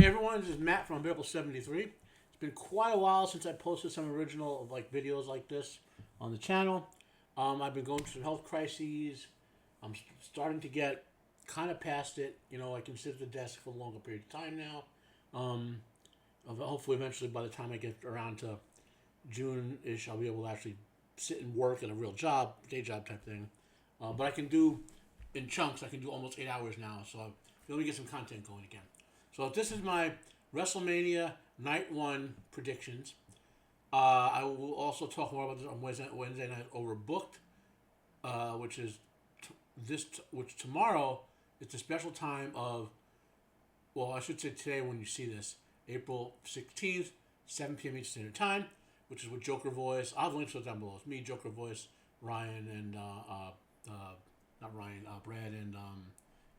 Hey everyone, this is Matt from Unbearable 73. It's been quite a while since I posted some original videos like this on the channel. I've been going through some health crises. I'm starting to get kind of past it. You know, I can sit at the desk for a longer period of time now. Hopefully, eventually, by the time I get around to June-ish, I'll be able to actually sit and work at a real job, day job type thing. But I can do in chunks. I can do almost 8 hours now, so I'll be able to get some content going again. So this is my Wrestlemania Night 1 predictions. I will also talk more about this on Wednesday night Overbooked, which tomorrow it's a special time of, well, I should say today when you see this, April 16th, 7 p.m. Eastern Standard Time, which is with Joker Voice. I'll have links to it down below. It's me, Joker Voice, Ryan, and Brad, and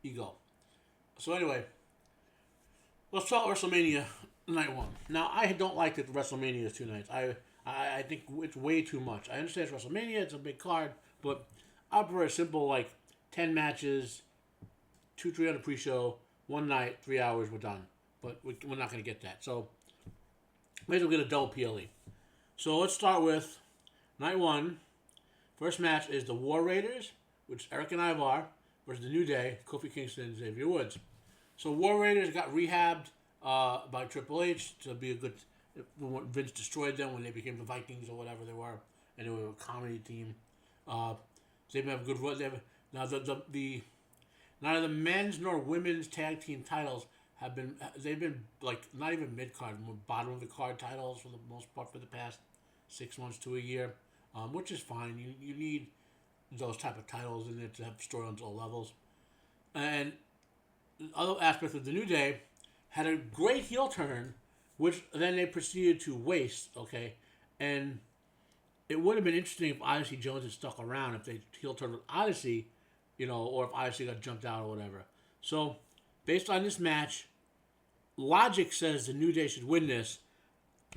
Ego. So anyway, let's talk Wrestlemania Night 1. Now, I don't like that WrestleMania is 2 nights. I think it's way too much. I understand it's WrestleMania, it's a big card, but I prefer a simple, 10 matches, 2-3 on the pre-show, 1 night, 3 hours, we're done. But we're not going to get that. So, maybe we'll get a double PLE. So, let's start with Night 1. First match is the War Raiders, which is Eric and Ivar, versus the New Day, Kofi Kingston and Xavier Woods. So War Raiders got rehabbed by Triple H to be a good. Vince destroyed them when they became the Vikings or whatever they were, and they were a comedy team. They've been a good run. Neither the men's nor women's tag team titles they've been not even mid card, bottom of the card titles for the most part for the past 6 months to a year, which is fine. You need those type of titles in there to have storylines at all levels, and other aspects of the New Day had a great heel turn, which then they proceeded to waste, okay? And it would have been interesting if Odyssey Jones had stuck around, if they heel turned with Odyssey, or if Odyssey got jumped out or whatever. So, based on this match, logic says the New Day should win this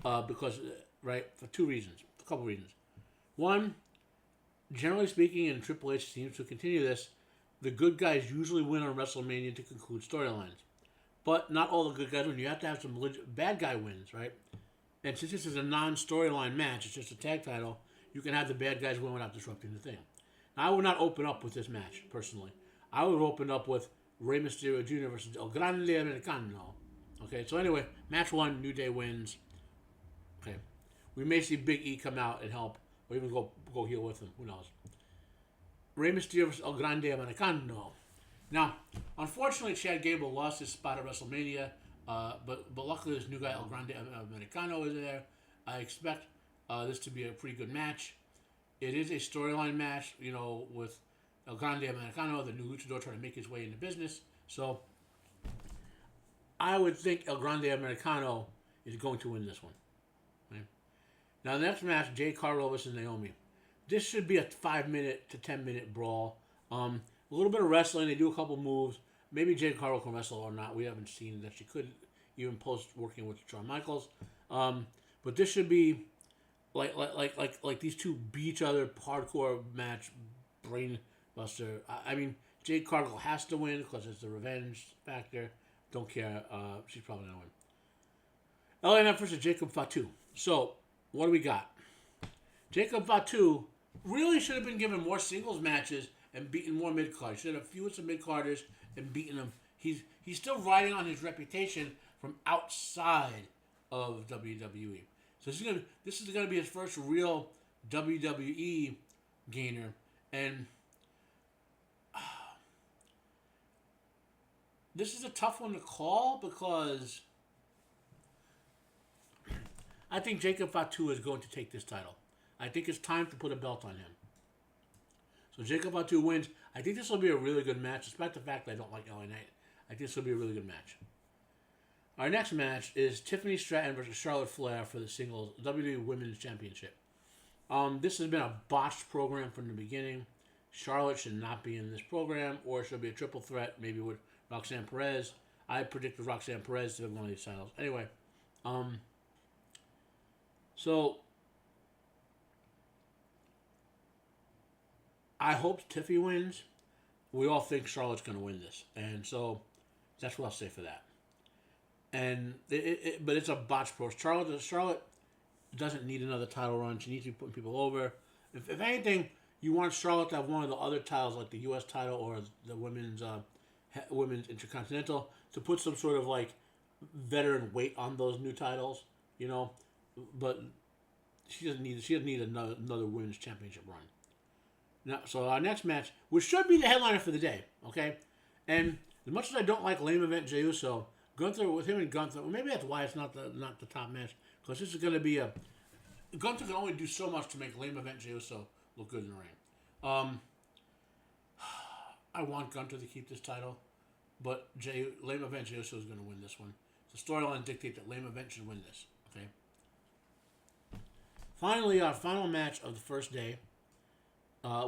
because, for 2 reasons, a couple reasons. One, generally speaking, and Triple H seems to continue this, the good guys usually win on WrestleMania to conclude storylines. But not all the good guys win. You have to have some bad guy wins, right? And since this is a non-storyline match, it's just a tag title, you can have the bad guys win without disrupting the thing. Now, I would not open up with this match, personally. I would open up with Rey Mysterio Jr. versus El Grande Americano. Okay, so anyway, match 1, New Day wins. Okay. We may see Big E come out and help, or even go heel with him. Who knows? Rey Mysterio vs. El Grande Americano. Now, unfortunately, Chad Gable lost his spot at WrestleMania, but luckily this new guy, El Grande Americano, is there. I expect this to be a pretty good match. It is a storyline match, with El Grande Americano, the new luchador, trying to make his way into business. So, I would think El Grande Americano is going to win this one. Okay? Now, the next match, Jade Cargill versus Naomi. This should be a 5-minute to 10-minute brawl. A little bit of wrestling. They do a couple moves. Maybe Jade Cargill can wrestle or not. We haven't seen that she could, even post working with Shawn Michaels. But this should be like these two beat each other, hardcore match, brain buster. I mean, Jade Cargill has to win because it's the revenge factor. Don't care. She's probably gonna win. LA Knight versus Jacob Fatu. So what do we got? Jacob Fatu really should have been given more singles matches and beaten more mid-carders. Should have fused some mid-carders and beaten them. He's still riding on his reputation from outside of WWE. So this is gonna be his first real WWE gainer, and this is a tough one to call because I think Jacob Fatu is going to take this title. I think it's time to put a belt on him. So Jacob Fatu wins. I think this will be a really good match, despite the fact that I don't like LA Knight. I think this will be a really good match. Our next match is Tiffany Stratton versus Charlotte Flair for the singles WWE Women's Championship. This has been a botched program from the beginning. Charlotte should not be in this program, or she'll be a triple threat, maybe with Roxanne Perez. I predicted Roxanne Perez to win one of these titles. Anyway, so I hope Tiffy wins. We all think Charlotte's going to win this. And so that's what I'll say for that. and but it's a botch pro. Charlotte doesn't need another title run. She needs to be putting people over. If anything, you want Charlotte to have one of the other titles, like the U.S. title or the women's Intercontinental, to put some sort of like veteran weight on those new titles, you know. But she doesn't need another women's championship run. Now, so our next match, which should be the headliner for the day, okay, and as much as I don't like lame event Jey Uso, Gunther with him and Gunther, well, maybe that's why it's not the top match, because this is going to be a Gunther can only do so much to make lame event Jey Uso look good in the ring. I want Gunther to keep this title, but lame event Jey Uso is going to win this one. The storyline dictates that lame event should win this. Okay. Finally, our final match of the first day,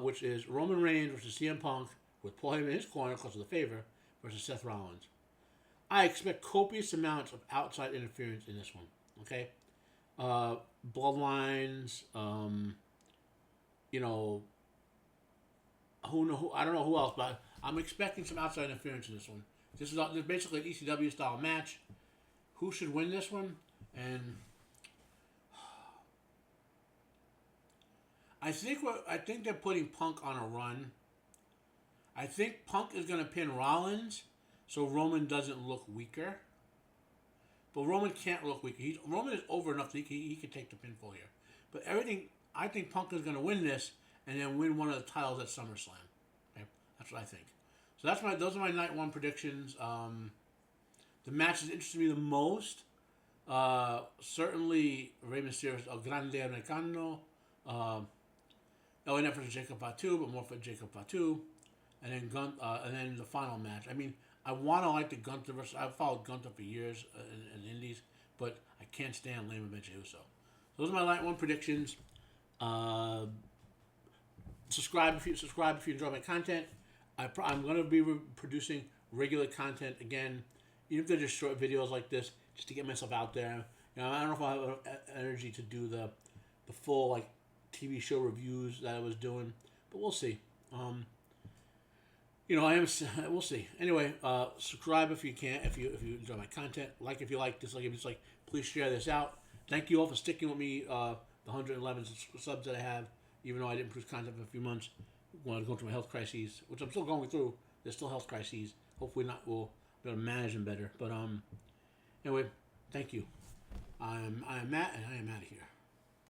which is Roman Reigns versus CM Punk with Paul Heyman in his corner because of the favor versus Seth Rollins. I expect copious amounts of outside interference in this one. Okay. Bloodlines, I don't know who else, but I'm expecting some outside interference in this one. This is basically an ECW style match. Who should win this one? And I think they're putting Punk on a run. I think Punk is going to pin Rollins, so Roman doesn't look weaker. But Roman can't look weaker. Roman is over enough that he can take the pinfall here. But I think Punk is going to win this and then win one of the titles at SummerSlam. Okay, that's what I think. So those are my night one predictions. The match that interested me the most, certainly Rey Mysterio's El Grande Americano. LNF versus Jacob Fatu, but more for Jacob Fatu, and then the final match. I mean, I want to like the Gunther versus. I've followed Gunther for years in the Indies, but I can't stand lame event Jey Uso. Those are my night one predictions. Subscribe if you enjoy my content. I'm going to be producing regular content again, even if they're just short videos like this, just to get myself out there. I don't know if I have energy to do the full like TV show reviews that I was doing, but we'll see. We'll see. Anyway, subscribe if you can, if you enjoy my content. Like if you like, dislike if you dislike. Please share this out. Thank you all for sticking with me. The 111 subs that I have, even though I didn't produce content for a few months, when I was going through my health crises, which I'm still going through. There's still health crises. Hopefully, we'll be able to manage them better. But anyway, thank you. I am Matt, and I am out of here.